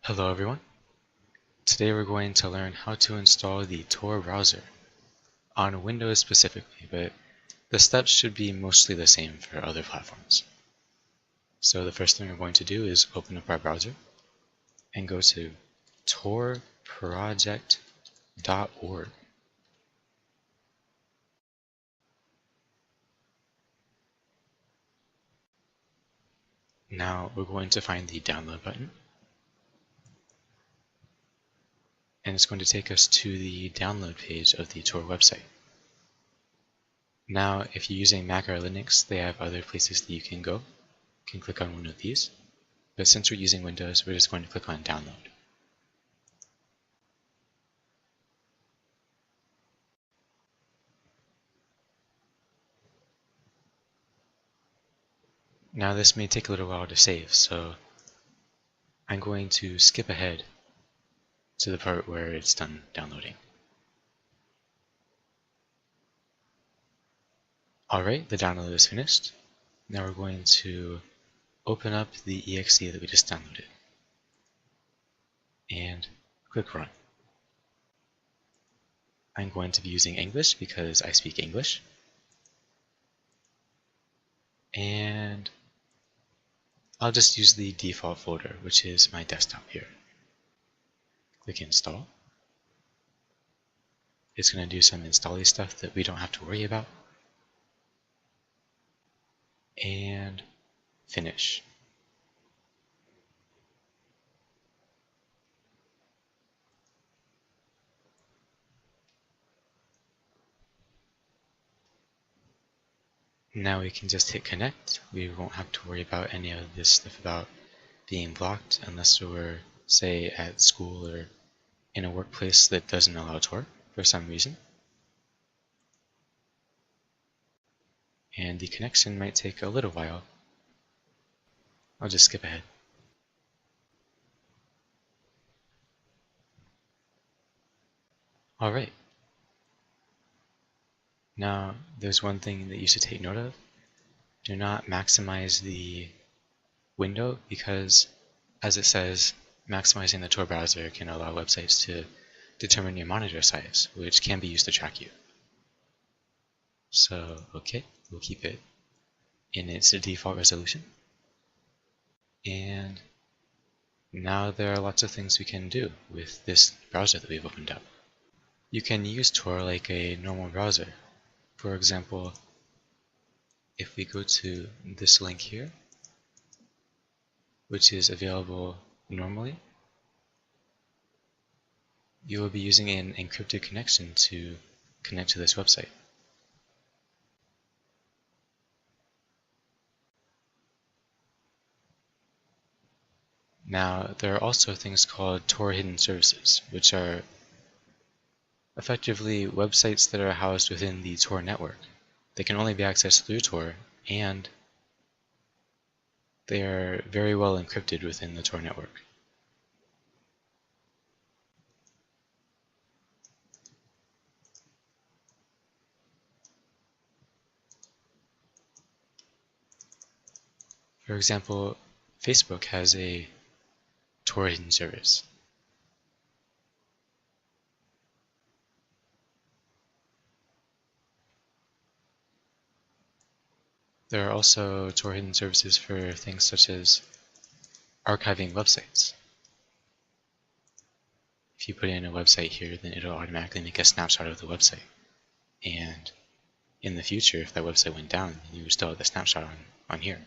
Hello everyone. Today we're going to learn how to install the Tor browser on Windows specifically, but the steps should be mostly the same for other platforms. So the first thing we're going to do is open up our browser and go to torproject.org. Now we're going to find the download button, and it's going to take us to the download page of the Tor website. Now, if you're using Mac or Linux, they have other places that you can go. You can click on one of these, but since we're using Windows, we're just going to click on download. Now this may take a little while to save, so I'm going to skip ahead to the part where it's done downloading. Alright, the download is finished. Now we're going to open up the exe that we just downloaded and click run. I'm going to be using English because I speak English. And I'll just use the default folder, which is my desktop here. Click install. It's going to do some install-y stuff that we don't have to worry about. And finish. Now we can just hit connect. We won't have to worry about any of this stuff about being blocked unless we're, say, at school or in a workplace that doesn't allow Tor for some reason. And the connection might take a little while. I'll just skip ahead. Alright. Now, there's one thing that you should take note of. Do not maximize the window because, as it says, maximizing the Tor browser can allow websites to determine your monitor size, which can be used to track you. So, okay, we'll keep it in its default resolution. And now there are lots of things we can do with this browser that we've opened up. You can use Tor like a normal browser. For example, if we go to this link here, which is available normally, you will be using an encrypted connection to connect to this website. Now, there are also things called Tor hidden services, which are effectively websites that are housed within the Tor network. They can only be accessed through Tor, and they are very well encrypted within the Tor network. For example, Facebook has a Tor hidden service. There are also Tor hidden services for things such as archiving websites. If you put in a website here, then it'll automatically make a snapshot of the website. And in the future, if that website went down, you would still have the snapshot on here.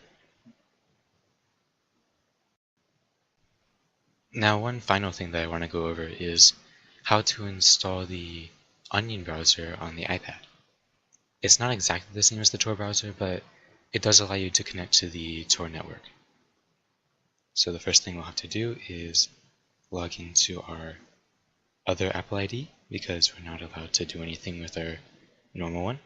Now, one final thing that I want to go over is how to install the Onion browser on the iPad. It's not exactly the same as the Tor browser, but it does allow you to connect to the Tor network. So the first thing we'll have to do is log into our other Apple ID because we're not allowed to do anything with our normal one.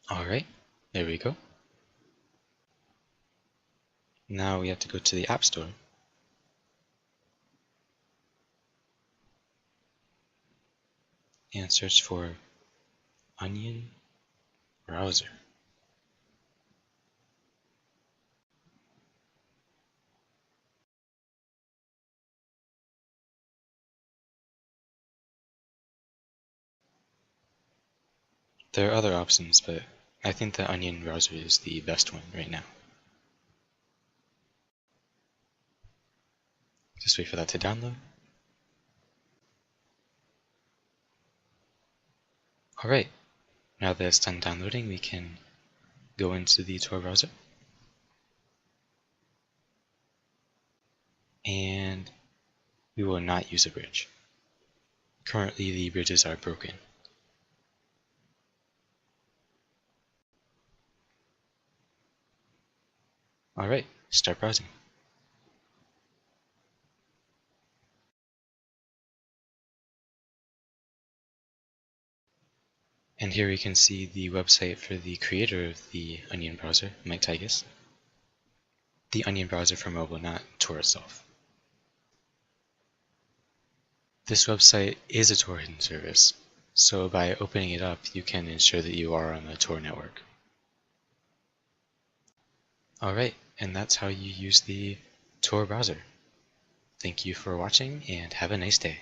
Alright, there we go. Now we have to go to the App Store and search for Onion Browser. There are other options, but I think the Onion browser is the best one right now. Just wait for that to download. Alright, now that it's done downloading, we can go into the Tor browser. And we will not use a bridge. Currently, the bridges are broken. Alright, start browsing. And here we can see the website for the creator of the Onion browser, Mike Tygas. The Onion browser for mobile, not Tor itself. This website is a Tor hidden service, so by opening it up, you can ensure that you are on the Tor network. Alright, and that's how you use the Tor browser. Thank you for watching, and have a nice day.